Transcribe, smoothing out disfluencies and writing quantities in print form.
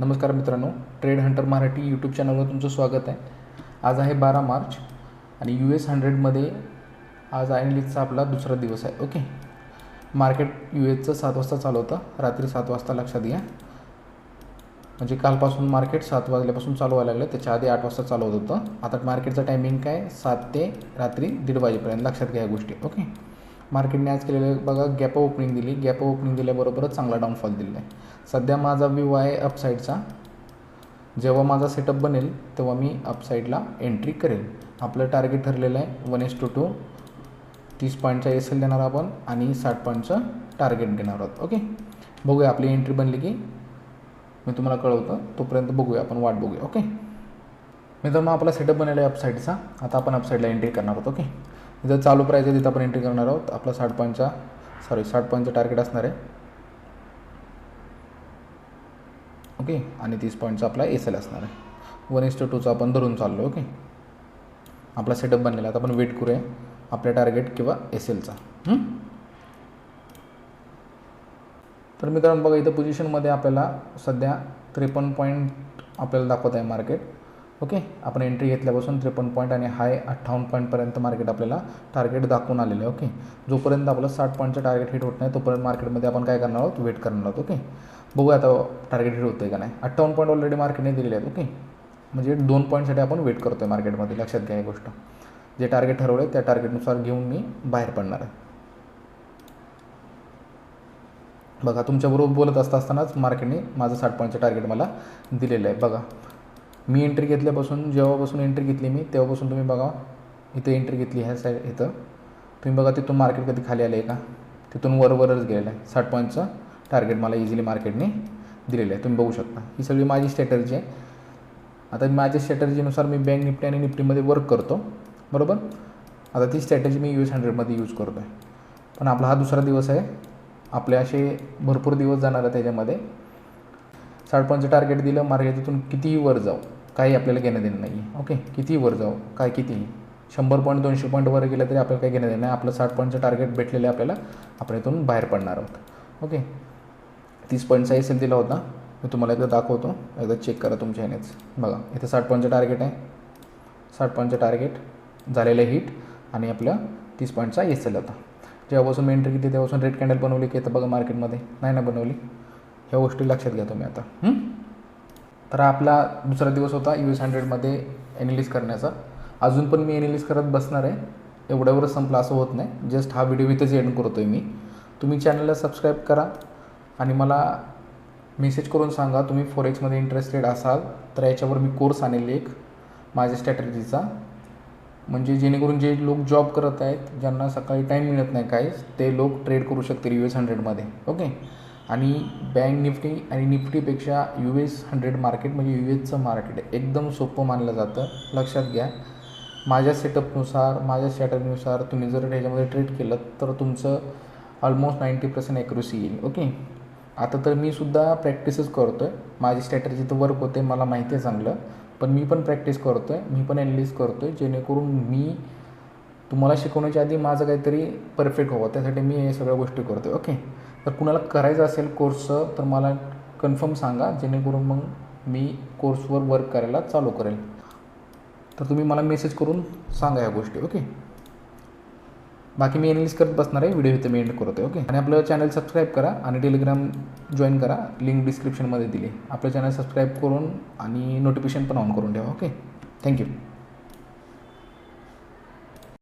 नमस्कार मित्रांनो, trade Hunter Marathi YouTube चॅनलवर तुमचं स्वागत आहे. आज आहे 12 मार्च आणि US100मध्ये आज ॲनालिस्टचा आपला दुसरा दिवस आहे. ओके, मार्केट USचं 7 वाजता चालू होतं, रात्री 7 वाजता लक्षात घ्या. म्हणजे कालपासून मार्केट 7 वाजल्यापासून चालू व्हायला लागलं, त्याच्या आधी 8 वाजता चालू होत होतं. आता मार्केटचं टायमिंग काय 7 ते रात्री 1:30 वाजेपर्यंत, लक्षात घ्या या गोष्टी. ओके, मार्केटने आज केलेलं बघा, गॅप ओपनिंग दिली. गॅप ओपनिंग दिल्याबरोबरच चांगला डाऊनफॉल दिलेला आहे. सध्या माझा व्ह्यू आहे अपसाईडचा. जेव्हा माझा सेटअप बनेल तेव्हा मी अपसाईडला एंट्री करेल. आपलं टार्गेट ठरलेलं आहे 1:2, 30 पॉईंटचा SL देणार आपण आणि 60 पॉईंटचं टार्गेट घेणार आहोत. ओके, बघूया आपली एंट्री बनली की मी तुम्हाला कळवतो. तोपर्यंत बघूया, आपण वाट बघूया. ओके मित्रांनो, आपला सेटअप बनलेला आहे अपसाईडचा. आता आपण अपसाईडला एंट्री करणार आहोत. ओके, इथं चालू प्राईस आहे, तिथं आपण एंट्री करणार आहोत. आपला 60 पॉईंटचं टार्गेट असणार आहे. ओके, आणि 30 पॉईंटचा आपला SL असणार आहे. 1:2चा आपण धरून चाललो. ओके, आपला सेटअप बनलेला. आता आपण वेट करूया आपल्या टार्गेट किंवा SLचा. तर मित्रांनो बघा, इथं पोझिशनमध्ये आपल्याला सध्या 53 पॉईंट आपल्याला दाखवत आहे मार्केट. ओके, आपण एंट्री घेतल्यापासून 53 पॉईंट आणि हाय 58 पॉईंटपर्यंत मार्केट आपल्याला टार्गेट दाखवून आलेलं आहे. ओके, जोपर्यंत आपलं 60 पॉईंटचं टार्गेट हिट होत नाही तोपर्यंत मार्केटमध्ये आपण काय करणार आहोत, वेट करणार आहोत. ओके, बघूया आता टार्गेट हिट होतं आहे का नाही. 58 पॉईंट ऑलरेडी मार्केटने दिलेले आहेत. ओके, म्हणजे 2 पॉईंटसाठी आपण वेट करतो आहे मार्केटमध्ये, लक्षात घ्या ही गोष्ट. जे टार्गेट ठरवलं आहे त्या टार्गेटनुसार घेऊन मी बाहेर पडणार आहे. बघा, तुमच्याबरोबर बोलत असतानाच मार्केटने माझं 60 पॉईंटचं टार्गेट मला दिलेलं आहे. बघा, मी एंट्री घेतल्यापासून, जेव्हापासून एंट्री घेतली मी तेव्हापासून तुम्ही बघा, इथं एंट्री घेतली ह्या साईड, इथं तुम्ही बघा तिथून मार्केट कधी खाली आलं आहे का, तिथून वरच गेलेलं आहे. 60 पॉईंटचं टार्गेट मला इझिली मार्केटने दिलेलं आहे, तुम्ही बघू शकता. ही सगळी माझी स्ट्रॅटर्जी आहे. आता माझ्या स्ट्रॅटर्जीनुसार मी बँक निफ्टी आणि निफ्टीमध्ये वर्क करतो, बरोबर. आता ती स्ट्रॅटर्जी मी US100मध्ये यूज करतो आहे. पण आपला हा दुसरा दिवस आहे. आपले असे भरपूर दिवस जाणार आहे त्याच्यामध्ये. 60 पॉईंटचं टार्गेट दिलं, मार्केट तिथून कितीही वर जाऊ काही आपल्याला घेणं देणं नाही आहे. ओके, कितीही वर जाऊ काय, कितीही 100 पॉईंट 200 पॉईंट वर गेलं तरी आपल्याला काही घेणं देणं नाही. आपलं 60 पॉईंटचं टार्गेट भेटलेलं आहे आपल्याला, आपण इथून बाहेर पडणार आहोत. ओके, 30 पॉईंटचा SL दिला होता, मी तुम्हाला एकदा दाखवतो, एकदा चेक करा तुमच्या ह्यानेच. बघा, इथं 60 पॉईंटचं टार्गेट आहे. 60 पॉईंटचं टार्गेट झालेलं आहे हिट आणि आपलं 30 पॉईंटचा SL होता. जेव्हापासून मी एंट्री केली तेव्हापासून रेड कॅन्डल बनवली की इथं बघा मार्केटमध्ये नाही ना बनवली. ह्या गोष्टी लक्षात घ्या तुम्ही आता. तर आपला दुसरा दिवस होता US100मध्ये ॲनालिसिस करण्याचा. अजून पण मी ॲनालिसिस करत बसणार आहे. एवढ्यावरच संपलं असं होत नाही. जस्ट हा व्हिडिओ इथंच एंड करतो आहे मी. तुम्ही चॅनलला सबस्क्राईब करा आणि मला मेसेज करून सांगा तुम्ही फॉरेक्समध्ये इंटरेस्टेड असाल तर याच्यावर मी कोर्स आणेल एक माझ्या स्ट्रॅटर्जीचा. म्हणजे जेणेकरून जे लोक जॉब करत आहेत, ज्यांना सकाळी टाईम मिळत नाही काहीच, ते लोक ट्रेड करू शकतील US100मध्ये. ओके, आणि बँक निफ्टी आणि निफ्टीपेक्षा US100 मार्केट म्हणजे USचं मार्केट एकदम सोपं मानलं जातं, लक्षात घ्या. माझ्या सेटअपनुसार, माझ्या स्ट्रॅटर्जीनुसार तुम्ही जर ह्याच्यामध्ये ट्रेड केलं तर तुमचं ऑलमोस्ट 90% ॲक्युरसी येईल. ओके, आता तर मी सुद्धा प्रॅक्टिसच करतो आहे. माझी स्ट्रॅटर्जी तर वर्क होते, मला माहिती आहे चांगलं. पण मी पण प्रॅक्टिस करतो आहे, मी पण ॲनालिसिस करतो आहे, जेणेकरून मी तुम्हाला शिकवण्याच्या आधी माझं काहीतरी परफेक्ट व्हावं, त्यासाठी मी हे सगळ्या गोष्टी करतो आहे. ओके, तर कुणाला करायचं असेल कोर्सचं तर मला कन्फर्म सांगा, जेणेकरून मग मी कोर्सवर वर्क करायला चालू करेल. तर तुम्ही मला मेसेज करून सांगा ह्या गोष्टी. ओके, बाकी मी ॲनालिसिस करत बसणार आहे. व्हिडिओ इथं मी एंड करतो आहे. ओके, आणि आपलं चॅनल सबस्क्राईब करा आणि टेलिग्राम जॉईन करा, लिंक डिस्क्रिप्शनमध्ये दिली. आपलं चॅनल सबस्क्राईब करून आणि नोटिफिकेशन पण ऑन करून ठेवा. Okay, thank you.